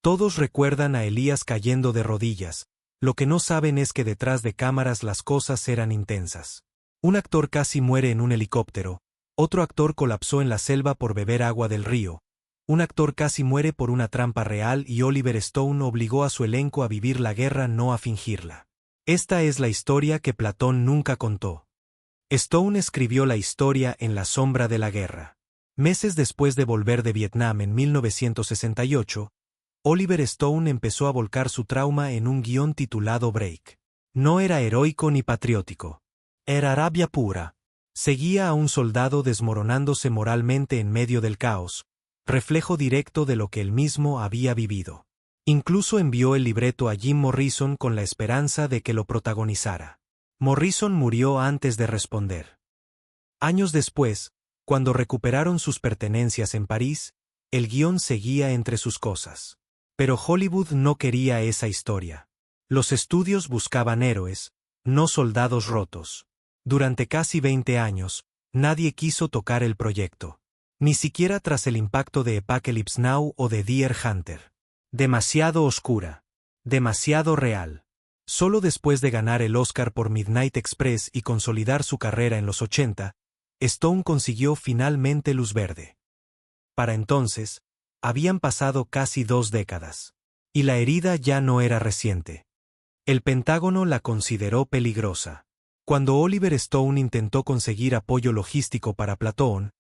Todos recuerdan a Elías cayendo de rodillas, lo que no saben es que detrás de cámaras las cosas eran intensas. Un actor casi muere en un helicóptero, otro actor colapsó en la selva por beber agua del río, un actor casi muere por una trampa real y Oliver Stone obligó a su elenco a vivir la guerra, no a fingirla. Esta es la historia que Platón nunca contó. Stone escribió la historia en la sombra de la guerra. Meses después de volver de Vietnam en 1968, Oliver Stone empezó a volcar su trauma en un guión titulado Break. No era heroico ni patriótico. Era rabia pura. Seguía a un soldado desmoronándose moralmente en medio del caos, reflejo directo de lo que él mismo había vivido. Incluso envió el libreto a Jim Morrison con la esperanza de que lo protagonizara. Morrison murió antes de responder. Años después, cuando recuperaron sus pertenencias en París, el guión seguía entre sus cosas. Pero Hollywood no quería esa historia. Los estudios buscaban héroes, no soldados rotos. Durante casi 20 años, nadie quiso tocar el proyecto. Ni siquiera tras el impacto de Apocalypse Now o de Deer Hunter. Demasiado oscura. Demasiado real. Solo después de ganar el Oscar por Midnight Express y consolidar su carrera en los 80, Stone consiguió finalmente luz verde. Para entonces, habían pasado casi 2 décadas. Y la herida ya no era reciente. El Pentágono la consideró peligrosa. Cuando Oliver Stone intentó conseguir apoyo logístico para Platón,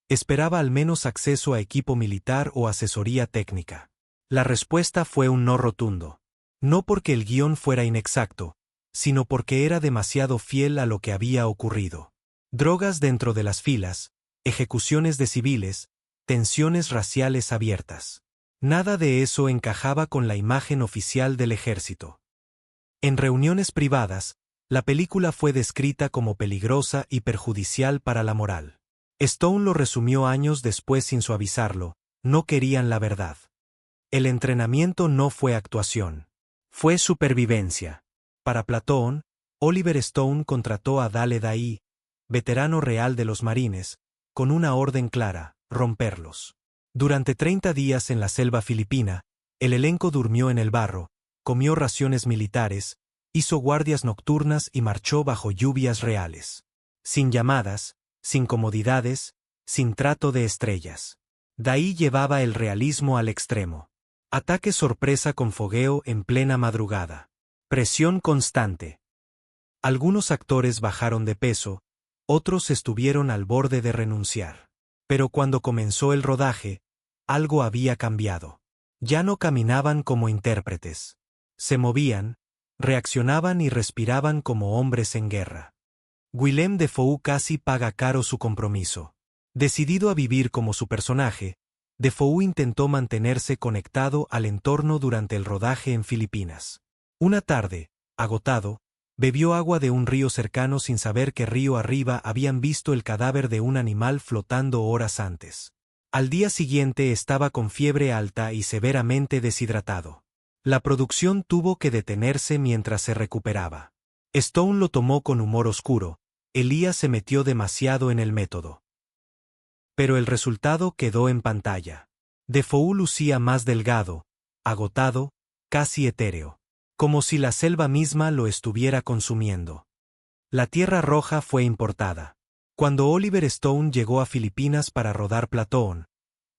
esperaba al menos acceso a equipo militar o asesoría técnica. La respuesta fue un no rotundo. No porque el guión fuera inexacto, sino porque era demasiado fiel a lo que había ocurrido. Drogas dentro de las filas, ejecuciones de civiles, tensiones raciales abiertas. Nada de eso encajaba con la imagen oficial del ejército. En reuniones privadas, la película fue descrita como peligrosa y perjudicial para la moral. Stone lo resumió años después sin suavizarlo: no querían la verdad. El entrenamiento no fue actuación. Fue supervivencia. Para Platón, Oliver Stone contrató a Dale Daí, veterano real de los marines, con una orden clara: romperlos. Durante 30 días en la selva filipina, el elenco durmió en el barro, comió raciones militares, hizo guardias nocturnas y marchó bajo lluvias reales. Sin llamadas, sin comodidades, sin trato de estrellas. Daí llevaba el realismo al extremo. Ataque sorpresa con fogueo en plena madrugada. Presión constante. Algunos actores bajaron de peso, otros estuvieron al borde de renunciar. Pero cuando comenzó el rodaje, algo había cambiado. Ya no caminaban como intérpretes. Se movían, reaccionaban y respiraban como hombres en guerra. Willem Dafoe casi paga caro su compromiso. Decidido a vivir como su personaje, Dafoe intentó mantenerse conectado al entorno durante el rodaje en Filipinas. Una tarde, agotado, bebió agua de un río cercano sin saber que río arriba habían visto el cadáver de un animal flotando horas antes. Al día siguiente estaba con fiebre alta y severamente deshidratado. La producción tuvo que detenerse mientras se recuperaba. Stone lo tomó con humor oscuro: Elías se metió demasiado en el método. Pero el resultado quedó en pantalla. Dafoe lucía más delgado, agotado, casi etéreo. Como si la selva misma lo estuviera consumiendo. La Tierra Roja fue importada. Cuando Oliver Stone llegó a Filipinas para rodar Platón,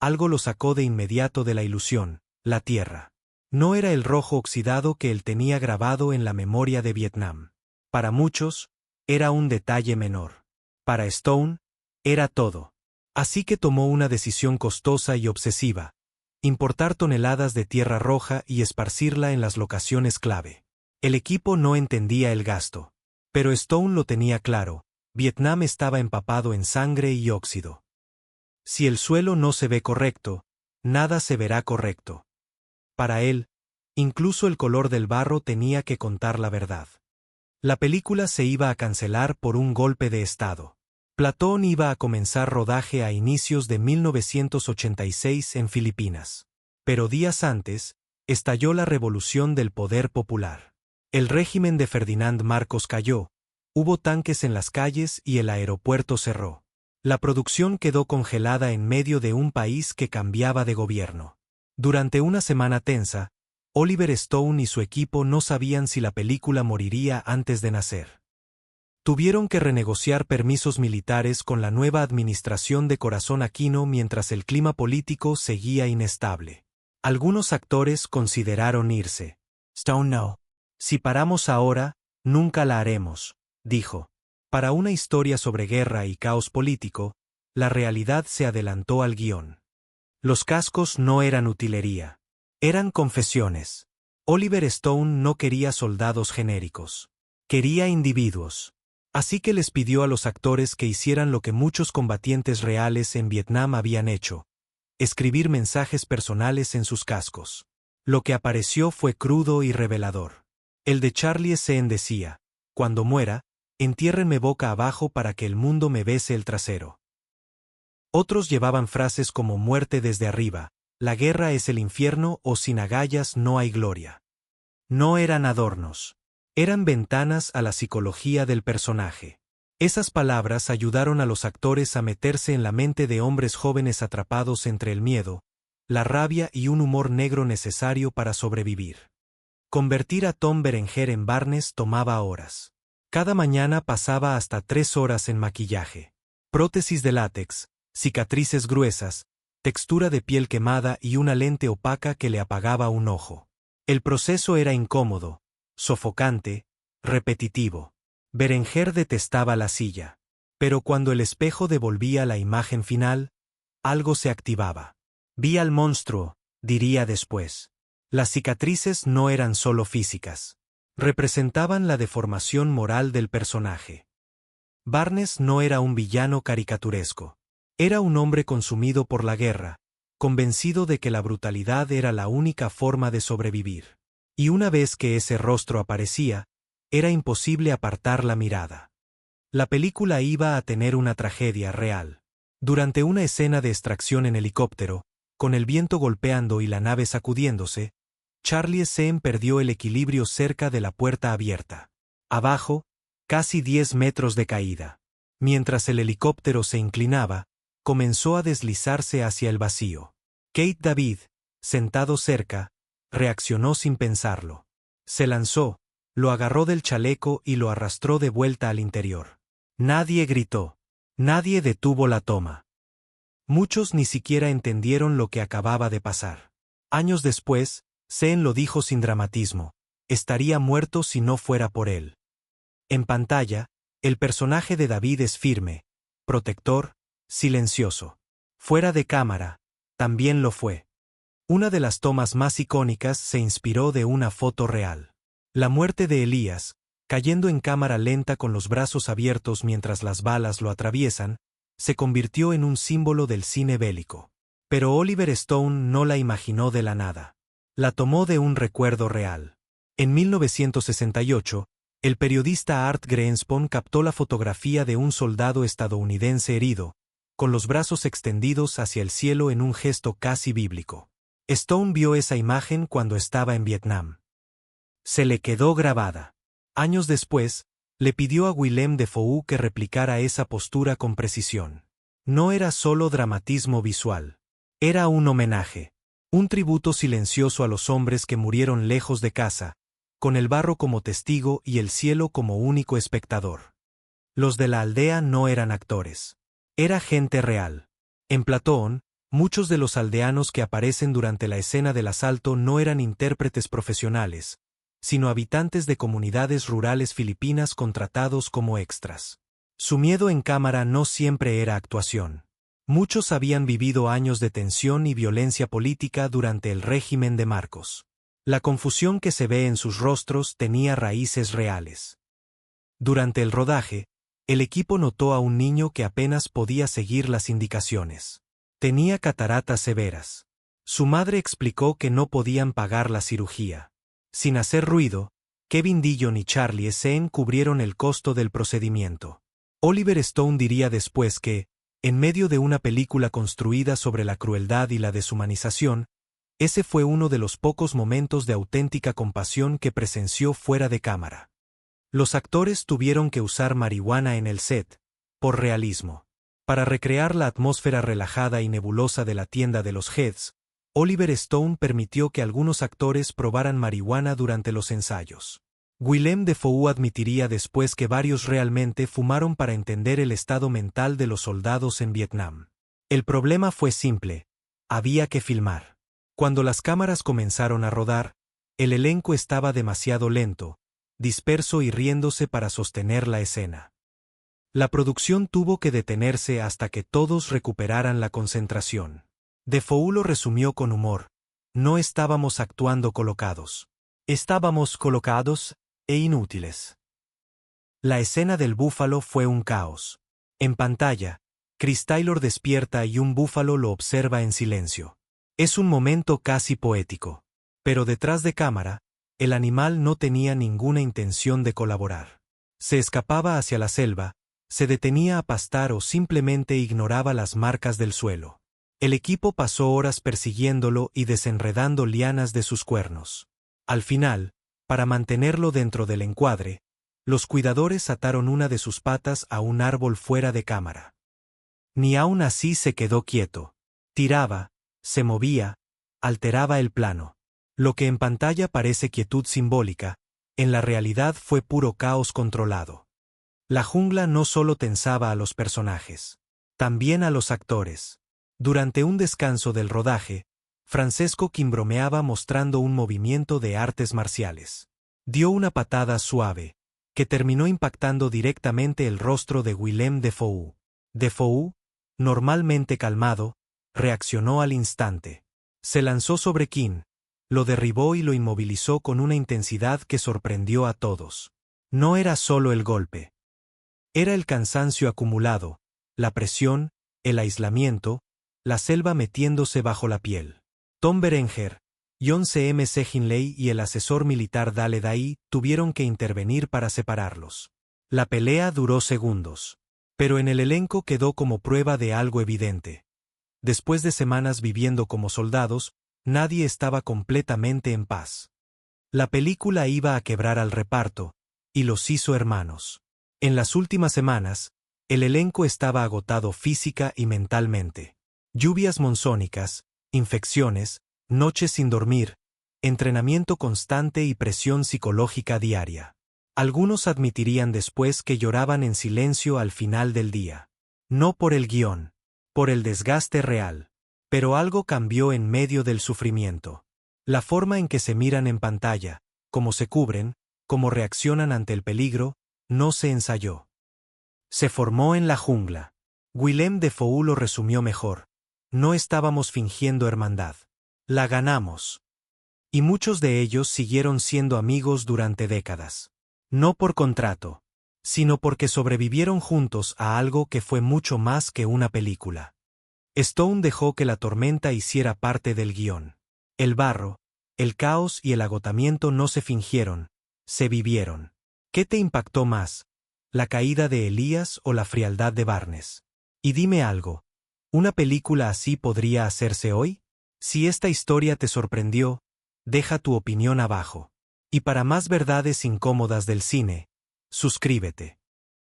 algo lo sacó de inmediato de la ilusión: la Tierra. No era el rojo oxidado que él tenía grabado en la memoria de Vietnam. Para muchos, era un detalle menor. Para Stone, era todo. Así que tomó una decisión costosa y obsesiva: importar toneladas de tierra roja y esparcirla en las locaciones clave. El equipo no entendía el gasto. Pero Stone lo tenía claro: Vietnam estaba empapado en sangre y óxido. Si el suelo no se ve correcto, nada se verá correcto. Para él, incluso el color del barro tenía que contar la verdad. La película se iba a cancelar por un golpe de estado. Platón iba a comenzar rodaje a inicios de 1986 en Filipinas. Pero días antes, estalló la revolución del poder popular. El régimen de Ferdinand Marcos cayó, hubo tanques en las calles y el aeropuerto cerró. La producción quedó congelada en medio de un país que cambiaba de gobierno. Durante una semana tensa, Oliver Stone y su equipo no sabían si la película moriría antes de nacer. Tuvieron que renegociar permisos militares con la nueva administración de Corazón Aquino mientras el clima político seguía inestable. Algunos actores consideraron irse. Stone no. Si paramos ahora, nunca la haremos, dijo. Para una historia sobre guerra y caos político, la realidad se adelantó al guión. Los cascos no eran utilería. Eran confesiones. Oliver Stone no quería soldados genéricos. Quería individuos. Así que les pidió a los actores que hicieran lo que muchos combatientes reales en Vietnam habían hecho: escribir mensajes personales en sus cascos. Lo que apareció fue crudo y revelador. El de Charlie Sheen decía: cuando muera, entiérrenme boca abajo para que el mundo me bese el trasero. Otros llevaban frases como muerte desde arriba, la guerra es el infierno o sin agallas no hay gloria. No eran adornos. Eran ventanas a la psicología del personaje. Esas palabras ayudaron a los actores a meterse en la mente de hombres jóvenes atrapados entre el miedo, la rabia y un humor negro necesario para sobrevivir. Convertir a Tom Berenger en Barnes tomaba horas. Cada mañana pasaba hasta 3 horas en maquillaje. Prótesis de látex, cicatrices gruesas, textura de piel quemada y una lente opaca que le apagaba un ojo. El proceso era incómodo, sofocante, repetitivo. Berenger detestaba la silla. Pero cuando el espejo devolvía la imagen final, algo se activaba. Vi al monstruo, diría después. Las cicatrices no eran solo físicas. Representaban la deformación moral del personaje. Barnes no era un villano caricaturesco. Era un hombre consumido por la guerra, convencido de que la brutalidad era la única forma de sobrevivir. Y una vez que ese rostro aparecía, era imposible apartar la mirada. La película iba a tener una tragedia real. Durante una escena de extracción en helicóptero, con el viento golpeando y la nave sacudiéndose, Charlie Sheen perdió el equilibrio cerca de la puerta abierta. Abajo, casi 10 metros de caída. Mientras el helicóptero se inclinaba, comenzó a deslizarse hacia el vacío. Kate David, sentado cerca, reaccionó sin pensarlo. Se lanzó, lo agarró del chaleco y lo arrastró de vuelta al interior. Nadie gritó. Nadie detuvo la toma. Muchos ni siquiera entendieron lo que acababa de pasar. Años después, Sheen lo dijo sin dramatismo: estaría muerto si no fuera por él. En pantalla, el personaje de David es firme, protector, silencioso. Fuera de cámara, también lo fue. Una de las tomas más icónicas se inspiró de una foto real. La muerte de Elías, cayendo en cámara lenta con los brazos abiertos mientras las balas lo atraviesan, se convirtió en un símbolo del cine bélico. Pero Oliver Stone no la imaginó de la nada. La tomó de un recuerdo real. En 1968, el periodista Art Greenspon captó la fotografía de un soldado estadounidense herido, con los brazos extendidos hacia el cielo en un gesto casi bíblico. Stone vio esa imagen cuando estaba en Vietnam. Se le quedó grabada. Años después, le pidió a Willem Dafoe que replicara esa postura con precisión. No era solo dramatismo visual. Era un homenaje. Un tributo silencioso a los hombres que murieron lejos de casa, con el barro como testigo y el cielo como único espectador. Los de la aldea no eran actores. Era gente real. En Platón, muchos de los aldeanos que aparecen durante la escena del asalto no eran intérpretes profesionales, sino habitantes de comunidades rurales filipinas contratados como extras. Su miedo en cámara no siempre era actuación. Muchos habían vivido años de tensión y violencia política durante el régimen de Marcos. La confusión que se ve en sus rostros tenía raíces reales. Durante el rodaje, el equipo notó a un niño que apenas podía seguir las indicaciones. Tenía cataratas severas. Su madre explicó que no podían pagar la cirugía. Sin hacer ruido, Kevin Dillon y Charlie Sheen cubrieron el costo del procedimiento. Oliver Stone diría después que, en medio de una película construida sobre la crueldad y la deshumanización, ese fue uno de los pocos momentos de auténtica compasión que presenció fuera de cámara. Los actores tuvieron que usar marihuana en el set, por realismo. Para recrear la atmósfera relajada y nebulosa de la tienda de los Heads, Oliver Stone permitió que algunos actores probaran marihuana durante los ensayos. Willem Dafoe admitiría después que varios realmente fumaron para entender el estado mental de los soldados en Vietnam. El problema fue simple: había que filmar. Cuando las cámaras comenzaron a rodar, el elenco estaba demasiado lento, disperso y riéndose para sostener la escena. La producción tuvo que detenerse hasta que todos recuperaran la concentración. Dafoe lo resumió con humor: no estábamos actuando colocados. Estábamos colocados e inútiles. La escena del búfalo fue un caos. En pantalla, Chris Taylor despierta y un búfalo lo observa en silencio. Es un momento casi poético. Pero detrás de cámara, el animal no tenía ninguna intención de colaborar. Se escapaba hacia la selva, se detenía a pastar o simplemente ignoraba las marcas del suelo. El equipo pasó horas persiguiéndolo y desenredando lianas de sus cuernos. Al final, para mantenerlo dentro del encuadre, los cuidadores ataron una de sus patas a un árbol fuera de cámara. Ni aún así se quedó quieto. Tiraba, se movía, alteraba el plano. Lo que en pantalla parece quietud simbólica, en la realidad fue puro caos controlado. La jungla no solo tensaba a los personajes, también a los actores. Durante un descanso del rodaje, Francesco Kim bromeaba mostrando un movimiento de artes marciales. Dio una patada suave, que terminó impactando directamente el rostro de Willem Dafoe. Dafoe, normalmente calmado, reaccionó al instante. Se lanzó sobre Kim, lo derribó y lo inmovilizó con una intensidad que sorprendió a todos. No era solo el golpe. Era el cansancio acumulado, la presión, el aislamiento, la selva metiéndose bajo la piel. Tom Berenger, John C.M.C. Hindley y el asesor militar Dale Dai tuvieron que intervenir para separarlos. La pelea duró segundos. Pero en el elenco quedó como prueba de algo evidente. Después de semanas viviendo como soldados, nadie estaba completamente en paz. La película iba a quebrar al reparto, y los hizo hermanos. En las últimas semanas, el elenco estaba agotado física y mentalmente. Lluvias monzónicas, infecciones, noches sin dormir, entrenamiento constante y presión psicológica diaria. Algunos admitirían después que lloraban en silencio al final del día. No por el guión, por el desgaste real. Pero algo cambió en medio del sufrimiento. La forma en que se miran en pantalla, cómo se cubren, cómo reaccionan ante el peligro, no se ensayó. Se formó en la jungla. Willem Dafoe lo resumió mejor: no estábamos fingiendo hermandad. La ganamos. Y muchos de ellos siguieron siendo amigos durante décadas. No por contrato, sino porque sobrevivieron juntos a algo que fue mucho más que una película. Stone dejó que la tormenta hiciera parte del guión. El barro, el caos y el agotamiento no se fingieron, se vivieron. ¿Qué te impactó más, la caída de Elías o la frialdad de Barnes? Y dime algo, ¿una película así podría hacerse hoy? Si esta historia te sorprendió, deja tu opinión abajo. Y para más verdades incómodas del cine, suscríbete.